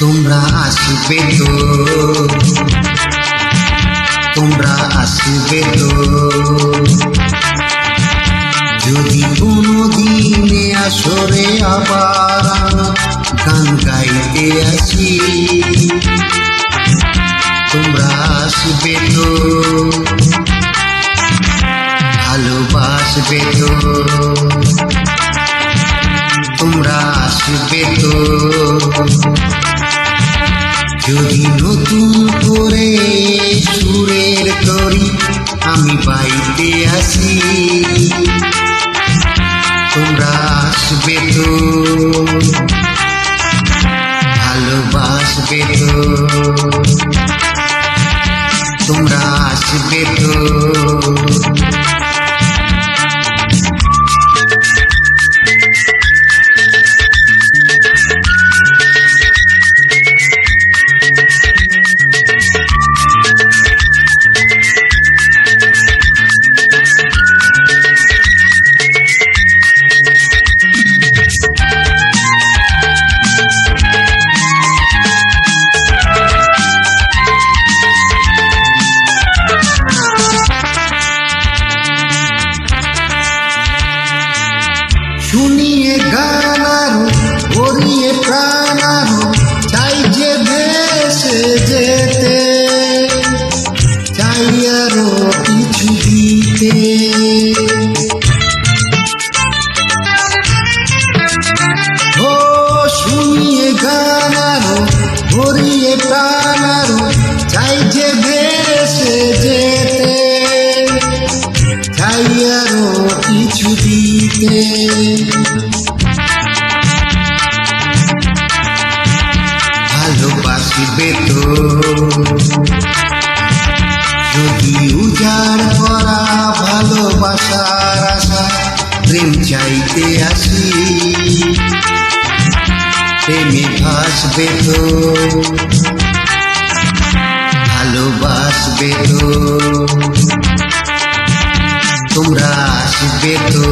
তোমরা আসবে তো, তোমরা আসবে তো, যদি কোনো দিনে আসরে আবার গান গাইতে আসি। তোমরা আসবে তো, ভালোবাসবে তো, তোমরা আসবে তো, যদি নতুন করে সুরের তরি আমি বাইতে আসি। তোমরা আসবে তো, ভালোবাসবে তো, তোমরা আসবে তো। শুনিয়ে গান আরো ভরিয়ে প্রাণ আরো চাই যে ভেসে যেতে, চাই আরো কিছু দিতে। ও শুনিয়ে গান আরো ভরিয়ে প্রাণ আরো চাই যে ভেসে যেতে, চাই আরো কিছু দিতে। ভালোবাসবে তো, যদি উজাড় করা ভালোবাসার আশা প্রেম চাইতে আসি। প্রেমে ভাসবে তো, ভালোবাসবে তো, তোমরা আসবে তো।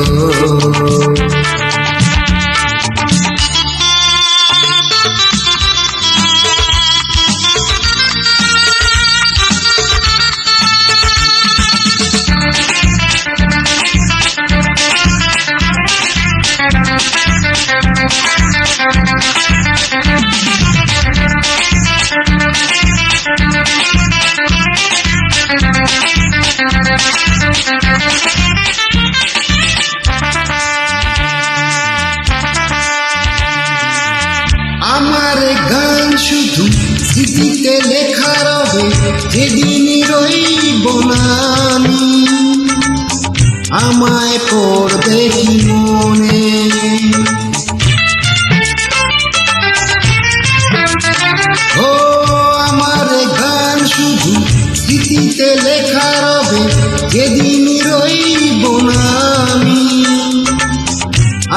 আমার গান শুধু স্মৃতিতে লেখা রবে, যেদিন রইব না আমি। আমায় পড়বে কি মনে, ও আমার গান শুধু স্মৃতিতে লেখা রবে, যেদিন রইব না আমি।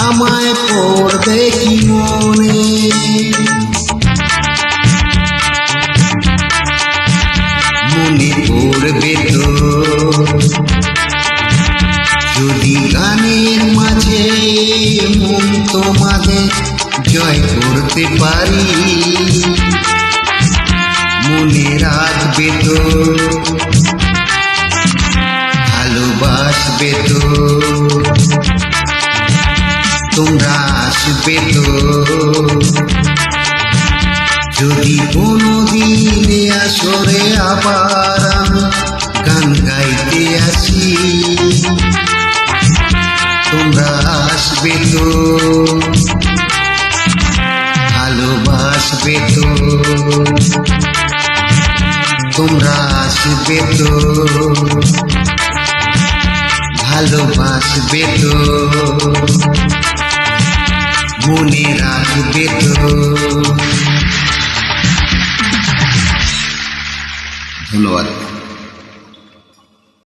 আমায় পড়বে কি মনে, মনে পড়বে তো, যদি গানের মাঝে মন তোমাদের জয় করতে পারি। মনে রাখবে তো, ভালোবাসবে তো, তোমরা আসবে তো, যদি কোনো দিনে আসরে আবার গান গাইতে আসি। তোমরা আসবে তো, ভালোবাসবে তো, তোমরা আসবে তো, ভালোবাসবে তো, মনে রাখবে তো। ধন্যবাদ।